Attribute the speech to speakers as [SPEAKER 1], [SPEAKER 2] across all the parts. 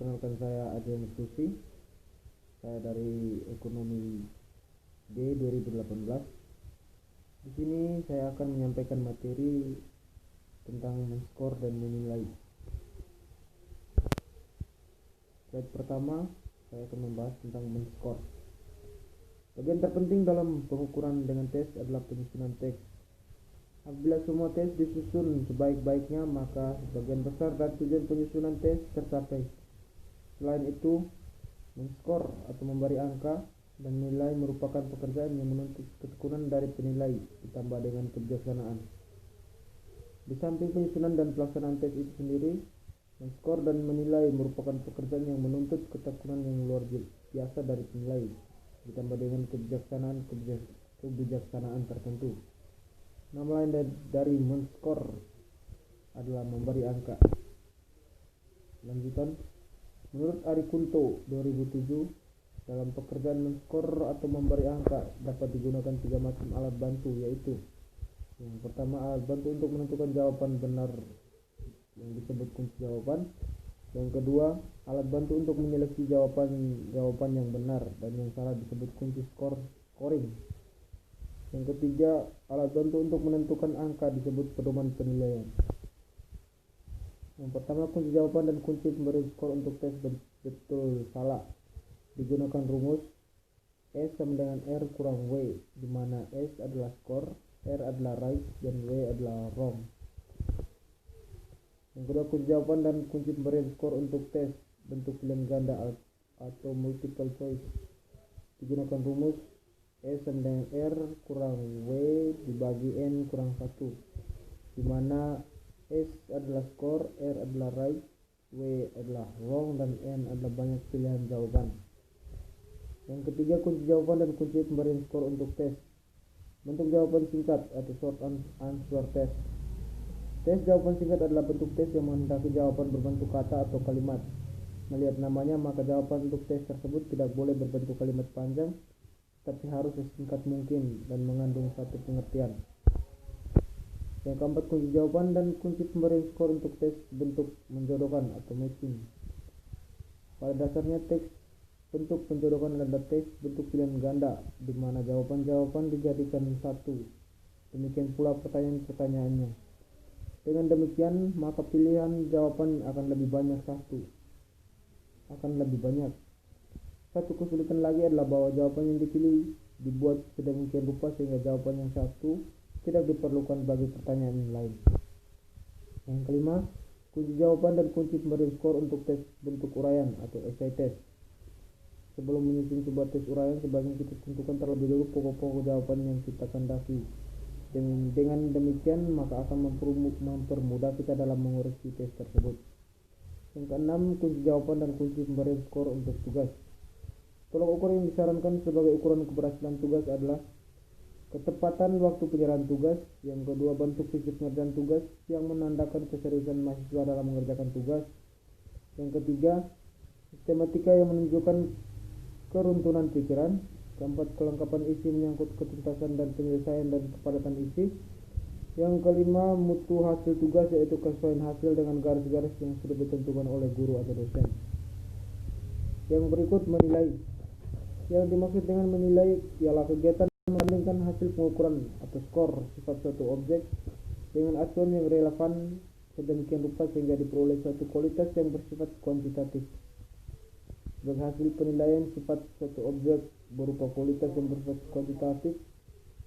[SPEAKER 1] Perkenalkan, saya Adrian Susi. Saya dari Ekonomi D 2018. Di sini saya akan menyampaikan materi tentang men-skor dan menilai. Slide pertama, saya akan membahas tentang men-skor. Bagian terpenting dalam pengukuran dengan tes adalah penyusunan teks. Apabila semua tes disusun sebaik-baiknya, maka sebagian besar dan tujuan penyusunan tes tercapai. Selain itu, men-skor atau memberi angka dan nilai merupakan pekerjaan yang menuntut ketekunan dari penilai ditambah dengan kebijaksanaan. Di samping penyusunan dan pelaksanaan tes itu sendiri, men-skor dan menilai merupakan pekerjaan yang menuntut ketekunan yang luar biasa dari penilai ditambah dengan kebijaksanaan tertentu. Nama lain dari men-skor adalah memberi angka. Lanjutan, menurut Ari Kunto 2007, dalam pekerjaan men-skor atau memberi angka dapat digunakan 3 macam alat bantu, yaitu yang pertama, alat bantu untuk menentukan jawaban benar yang disebut kunci jawaban. Yang kedua, alat bantu untuk menyeleksi jawaban yang benar dan yang salah disebut kunci scoring. Yang ketiga, alat bantu untuk menentukan angka disebut pedoman penilaian. Yang pertama, kunci jawaban dan kunci pemberi skor untuk tes betul salah. Digunakan rumus S sama dengan R kurang W, di mana S adalah skor, R adalah right, dan W adalah wrong. Yang kedua, kunci jawaban dan kunci pemberian skor untuk tes bentuk pilihan ganda atau multiple choice. Digunakan rumus S sama dengan R kurang W dibagi N kurang 1, di mana S adalah skor, R adalah right, W adalah wrong, dan N adalah banyak pilihan jawaban. Yang ketiga, kunci jawaban dan kunci pemberian skor untuk tes bentuk jawaban singkat atau short answer test. Tes jawaban singkat adalah bentuk tes yang menghendaki jawaban berbentuk kata atau kalimat. Melihat namanya, maka jawaban untuk tes tersebut tidak boleh berbentuk kalimat panjang, tapi harus sesingkat mungkin dan mengandung satu pengertian. Yang keempat, kunci jawaban dan kunci pemberian skor untuk tes bentuk menjodohkan atau matching. Pada dasarnya, teks bentuk penjodohkan adalah teks bentuk pilihan ganda, di mana jawaban-jawaban dijadikan satu. Demikian pula pertanyaan-pertanyaannya. Dengan demikian, maka pilihan jawaban akan lebih banyak. Satu kesulitan lagi adalah bahwa jawaban yang dipilih dibuat sedemikian rupa sehingga jawaban yang satu tidak diperlukan bagi pertanyaan yang lain. Yang kelima, kunci jawaban dan kunci pemberian skor untuk tes bentuk uraian atau essay test. Sebelum menyusun sebuah tes uraian, sebaiknya kita tentukan terlebih dulu pokok-pokok jawaban yang kita kehendaki. Dengan demikian, maka akan mempermudah kita dalam mengoreksi tes tersebut. Yang keenam, kunci jawaban dan kunci pemberian skor untuk tugas. Tolak ukur yang disarankan sebagai ukuran keberhasilan tugas adalah ketepatan waktu penyerahan tugas. Yang kedua, bentuk fisik pengerjaan tugas yang menandakan keseriusan mahasiswa dalam mengerjakan tugas. Yang ketiga, sistematika yang menunjukkan keruntuhan pikiran. Keempat, kelengkapan isi menyangkut ketuntasan dan penyelesaian dan kepadatan isi. Yang kelima, mutu hasil tugas, yaitu kesesuaian hasil dengan garis-garis yang sudah ditentukan oleh guru atau dosen. Yang berikut, menilai. Yang dimaksud dengan menilai ialah kegiatan membandingkan hasil pengukuran atau skor sifat suatu objek dengan acuan yang relevan sedemikian rupa sehingga diperoleh suatu kualitas yang bersifat kuantitatif. Sebagai hasil penilaian sifat suatu objek berupa kualitas yang bersifat kuantitatif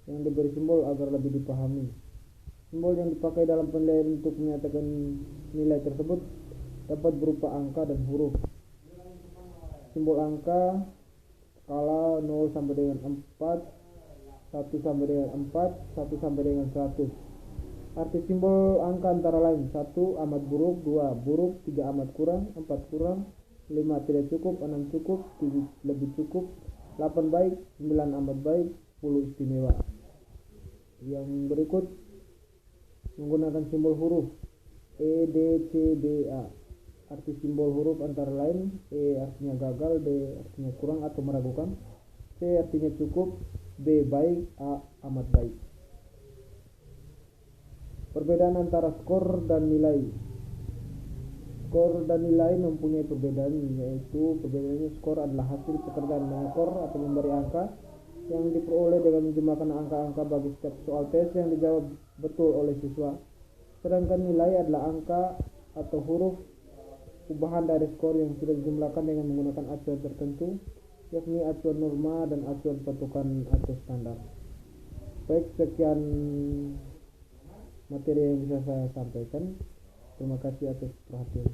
[SPEAKER 1] yang diberi simbol agar lebih dipahami. Simbol yang dipakai dalam penilaian untuk menyatakan nilai tersebut dapat berupa angka dan huruf. Simbol angka skala 0 sampai dengan 4, 1 sampai dengan 4, 1 sampai dengan 100. Arti simbol angka antara lain: 1 amat buruk, 2 buruk, 3 amat kurang, 4 kurang, 5 tidak cukup, 6 cukup, 7 lebih cukup, 8 baik, 9 amat baik, 10 istimewa. Yang berikut menggunakan simbol huruf E, D, C, D, A. Arti simbol huruf antara lain: E artinya gagal, D artinya kurang atau meragukan, C artinya cukup, B baik, A amat baik. Perbedaan antara skor dan nilai. Skor dan nilai mempunyai perbedaan, yaitu perbedaannya skor adalah hasil pekerjaan mengekor atau memberi angka yang diperoleh dengan menjumlahkan angka-angka bagi setiap soal tes yang dijawab betul oleh siswa. Sedangkan nilai adalah angka atau huruf ubahan dari skor yang sudah dijumlahkan dengan menggunakan acuan tertentu, yakni acuan norma dan acuan patokan atau standar. Baik, sekian materi yang bisa saya sampaikan. Terima kasih atas perhatian.